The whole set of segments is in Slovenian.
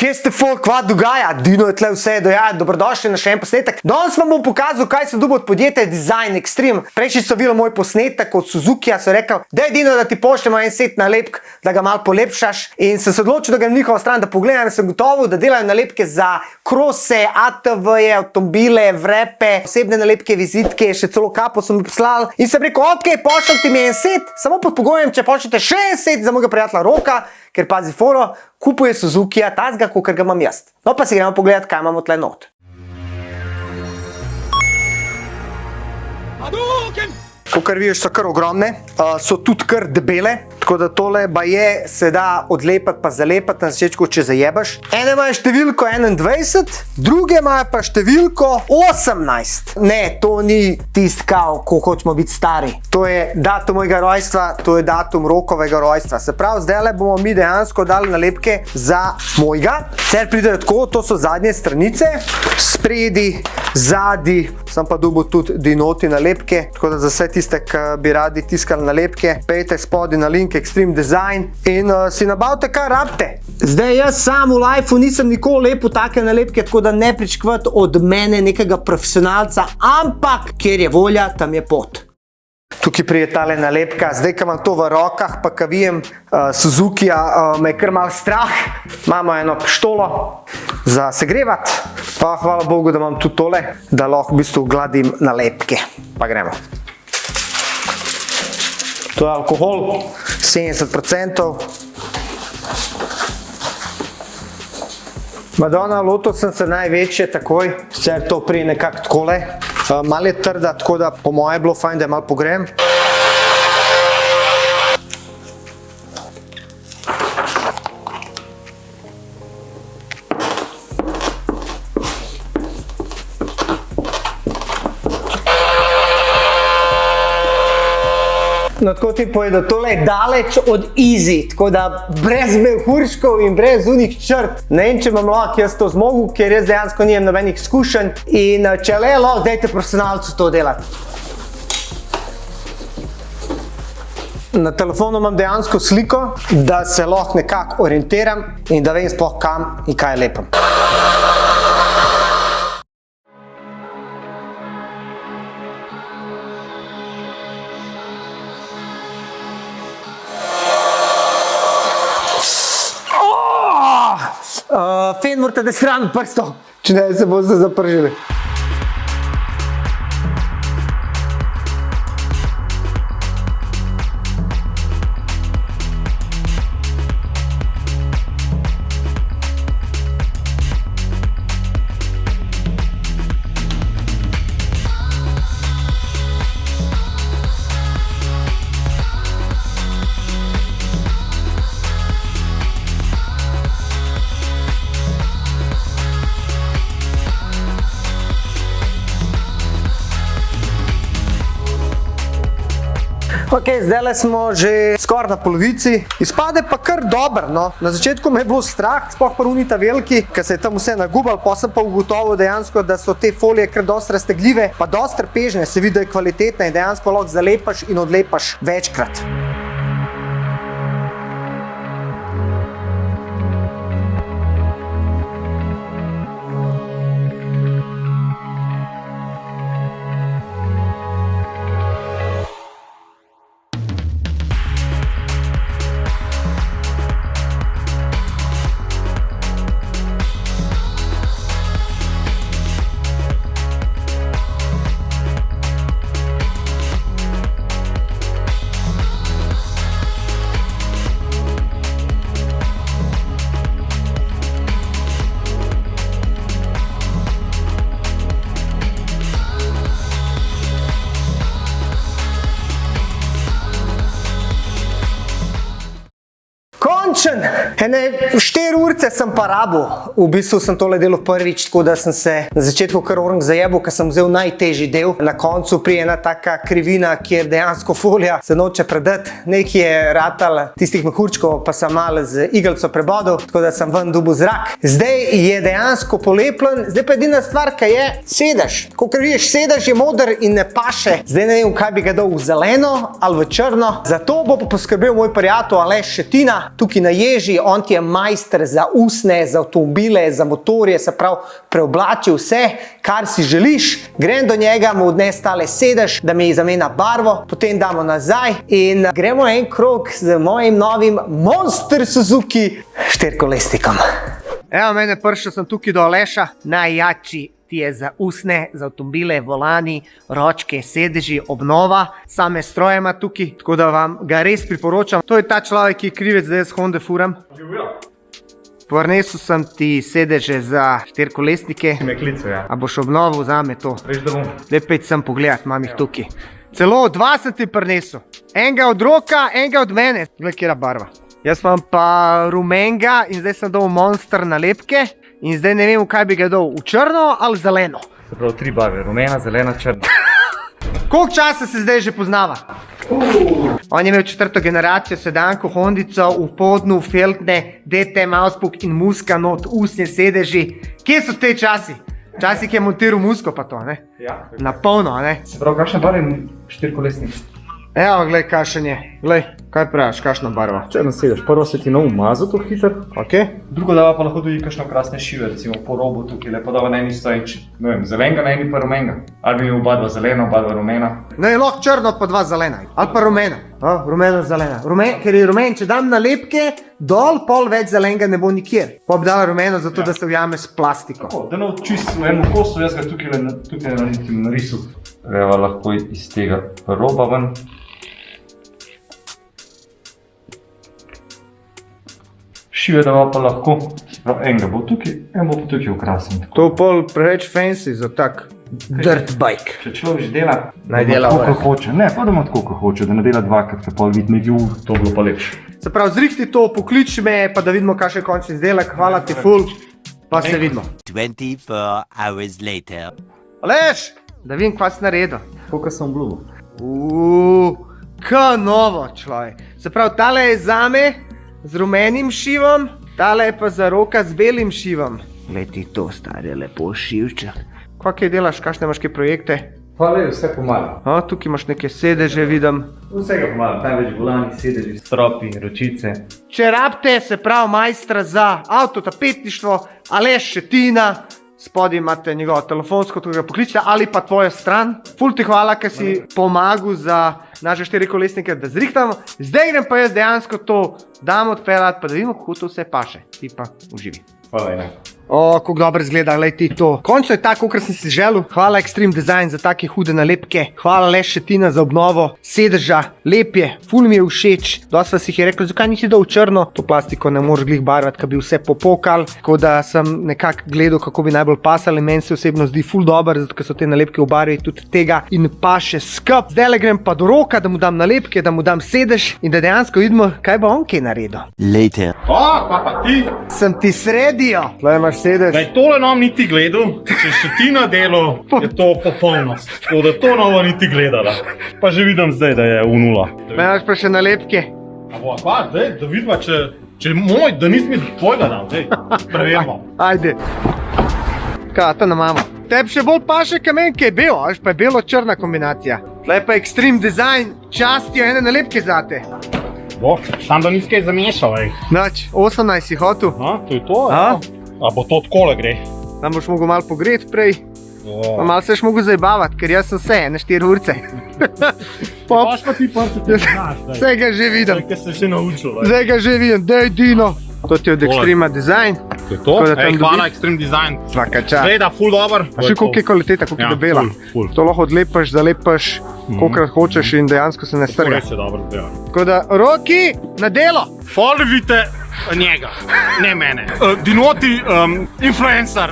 Kje ste folk, kva dogaja? Dino je tle vse dojaj, dobrodošli na še en posnetek. Danes vam bom pokazal, kaj sem dobil od podjetja Design Extreme. Prejšnjič so videli moj posnetek od Suzukija, so rekel, daj Dino, da ti pošljemo en set nalepk, da ga malo polepšaš. In sem se odločil, da ga njihova stran, da pogledam, sem gotovo, da delajo nalepke za krose, ATV-je, avtomobile, vrepe, osebne nalepke, vizitke, še celo kapo sem poslal. In sem rekel, ok, pošljite mi en set, samo pod pogojem, če pošljete še en set za mojega prijatelja Roka, ker pazi foro, kupuje Suzukija tazga, kakor ga imam jaz. No pa si gremo pogledat, kaj imamo tle not. Kakor vidiš, so kar ogromne, so tudi kar debele, tako da tole baje se da odlepati pa zalepati na začetku, če zajebaš. Ene imajo številko 21, druge imajo pa številko 18. Ne, to ni tist kao, ko hočemo biti stari. To je datum mojega rojstva, to je datum Rokovega rojstva. Se pravi, zdajle bomo mi dejansko dali nalepke za mojega. Sicer pridejo tako, to so zadnje stranice, spredi, zadi, sem pa dobil tudi dinoti nalepke, tako da za vse tiste, ki bi radi tiskali nalepke, pejte spodaj na link Extreme Design in si nabavite, kaj rabite. Zdaj, jaz sam v lifeu nisem nikoli lepil take nalepke, tako da ne pričakujte od mene nekega profesionalca, ampak kjer je volja, tam je pot. Tukaj prije tale nalepka, zdaj, ko imam to v rokah, pa ko vidim Suzukija, me je kar malo strah. Imamo eno pištolo za segrevati, pa hvala Bogu, da imam tudi tole, da lahko v bistvu gladim nalepke. Pa gremo. To je alkohol, 70%. Madonna, lotil sem se največje takoj, sicer to prije nekako takole. Malo je trda, tako da po moje je bilo fajn, da je malo pogrem. No, tako ti povem, da tole je daleč od easy, tako da brez mehurčkov in brez unih črt. Ne vem, če imam lahko jaz to zmogel, ker jaz dejansko nijem nobenih izkušenj in če le lahko, dajte profesionalcu to delati. Na telefonu imam dejansko sliko, da se lahko nekako orientiram in da vem sploh kam in kaj lepim. Fen morate da stran prstov, če ne se boste zapržili. Ok, zdajle smo že skoraj na polovici. Izpade pa kar dober, no. Na začetku me je bilo strah, sploh pa unita veliki, ker se je tam vse nagubal, pa sem pa ugotovil dejansko, da so te folije kar dosti raztegljive, pa dosti trpežne, se vidi, da je kvalitetna in dejansko lahko zalepaš in odlepaš večkrat. Končen! Ene 4 urce sem pa rabil. V bistvu sem tole delo prvič, tako da sem se na začetku kar orang zajebil, ker sem vzel najtežji del. Na koncu prije ena taka krivina, kjer dejansko folija se noče predati. Nekaj je ratal tistih mehurčkov, pa sem malo z iglico prebodel, tako da sem ven dobil zrak. Zdaj je dejansko polepljen, zdaj pa edina stvar, kaj je sedež. Kakor vidiš, sedež je moder in ne paše. Zdaj ne vem, kaj bi ga dal v zeleno ali v črno. Zato bo pa poskrbel moj prijatelj Aleš Šetina, tukaj na Ježi, on ti je majster za usne, za avtomobile, za motorje, se pravi, preoblači vse, kar si želiš. Grem do njega, mu odnes tale sedež, da mi zamena barvo, potem damo nazaj in gremo en krog z mojim novim Monster Suzuki štirikolesnikom. Evo mene, prišel sem tukaj do Aleša, najjači ti je za usne, za avtomobile, volani, ročke, sedeži, obnova, same stroje ima tukaj, tako da vam ga res priporočam. To je ta človek, ki je krivec, da jaz Honda furam. Prinesel sem ti sedeže za štirikolesnike. Me klicu, ja. A boš obnovil zame to? Veš, da bom. Lepej sem pogledat, imam jih tukaj. Celo dva sem ti prinesel. Enega od Roka, enega od mene. Glej, kjera barva. Jaz imam pa rumenga in zdaj sem dal Monster nalepke. In zdaj ne vem, v kaj bi ga dal, v črno ali zeleno. Se pravi 3 barve, rumena, zelena, črna. Koliko časa se zdaj že poznava? On je imel 4. generacijo sedanko Hondico, v podnu, feltne, DT, Mauspuk in muska not, usnje, sedeži. Kje so te časi? Včasih je montiral musko pa to, ne? Ja. Na polno, ne? Se pravi, kakšna barva je štirikolesnik? Evo, glej, kakšen je. Glej, kaj praviš, kakšna barva? Črna sedež, prvo se ti nov umazal to hiter. Ok. Drugo dava pa lahko tudi kakšno krasne šive, recimo po robu tukaj, lepo dava na eni stojič, ne vem, zelenga na eni pa rumenga. Ali bi imel oba dva zelena, oba dva rumena. Ne, lahko črno pa dva zelena. Ali pa rumena. Rumena, zelena. Ker je rumen, če dam nalepke, dol pol več zelenga ne bo nikjer. Pa bi dala rumeno, zato da se ujame s plastiko. Tako, da no čisto v enem kosu, jaz ga tukaj narisal. Evo lahko iz tega roba ven. Šive dava pa lahko, enega bo tukaj, en bo pa tukaj ukrasen. To pol preveč fancy za tak dirt bike. Če človek dela, naj dela tako, kot hoče. Ne, pa da ima tako, kot hoče, da ne dela dvakrat, ker pol vidi nekaj to bilo pa lepše. Se pravi, zrihti to, poklič me, pa da vidimo, kakšen končni izdelek. Hvala ti ful, pa se vidimo. 24 hours later. Aleš, da vidim, kva si naredil. Koliko sem obljubil? Kaj novo, človek. Se pravi, tale je zame z rumenim šivom, tale je pa za Roka z belim šivom. Glej ti to, stari, lepo šivček. Kva kaj delaš, kakšne imaš kaj projekte? Hvala, vse pomalo. Tukaj imaš neke sedeže, vidim. Vsega pomalo, največ volani, sedeži, stropi, ročice. Če rabite, se pravi, majstra za avtotapetništvo, Aleš Šetina, spodaj imate njegovo telefonsko, tukaj ga pokličite, ali pa tvojo stran. Ful ti hvala, ker si pomagal za naše štirikolesnike, da zrihtamo. Zdaj grem pa jaz dejansko to dam odpeljati, pa da vidimo, kako to vse paše. Ti pa uživi. Hvala, Ina. Kako dobro izgleda, glej ti to. Končno je tako, kot sem si želel. Hvala Extreme Design za take hude nalepke. Hvala Aleš Šetina za obnovo sedeža. Lep je, ful mi je všeč. Dosta si jih je rekel, zakaj nisi dal v črno? To plastiko ne moreš glih barvati, ker bi vse popokal. Tako da sem nekako gledal, kako bi najbolj pasali. Meni se osebno zdi ful dober, zato ker so te nalepke v barvi tudi tega in paše skup. Zdaj grem pa do Roka, da mu dam nalepke, da mu dam sedež in da dejansko vidimo, kaj bo on kaj naredil. Later. Pa ti? Sem ti sredijo. Tle imaš sedež. Daj, tole nam niti gledal, če še ti na delu, je to popolnost. Tako da to novo niti gledala. Pa že vidim zdaj, da je v nula. Imaš pa še nalepke. A bo, pa, daj, da vidva, če moj, da nisi mi tvojega dal, daj, preverimo. Ajde. Kaj, to ne imamo. Tebi še bolj paše, kaj meni, kaj je belo, až pa je belo-črna kombinacija. Tle pa Extreme Design, častijo ene nalepke zate. Bo, sam da nisi kaj zamešal, ej. Nač, 18 si hotel. To je to, A bo to takole gre? Tam boš mogel malo pogreti prej. Pa malo se boš mogel zajebavati, ker jaz sem vse, 4 urce. Paš pa ti prsi, te znaš, daj. Vse ga že vidim. Kaj se še naučil, daj. Zdaj ga že vidim, daj Dino. To ti je od Extreme Design. To je to? Tako da tam Ej, hvala dobi- Extreme Design. Svaka čast. Gleda, ful dober. A še koliko je kvaliteta, koliko je debela. Ful. To lahko odlepaš, zalepaš, kolikrat hočeš in dejansko se ne strga. Res je dobro dela. Tako da, Roki, na delo! Followite njega, ne mene. Dinoti, influencer.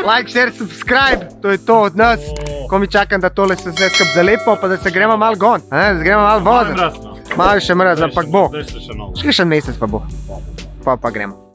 Like, share, subscribe, to je to od nas. Ko mi čakam, da tole se vse skup zalepo, pa da se gremo malo gon. Da se gremo malo voziti. Mrazno. Malo še mraz, ampak bo. Zdaj se še novo. Še mesec pa bo. Pa gremo.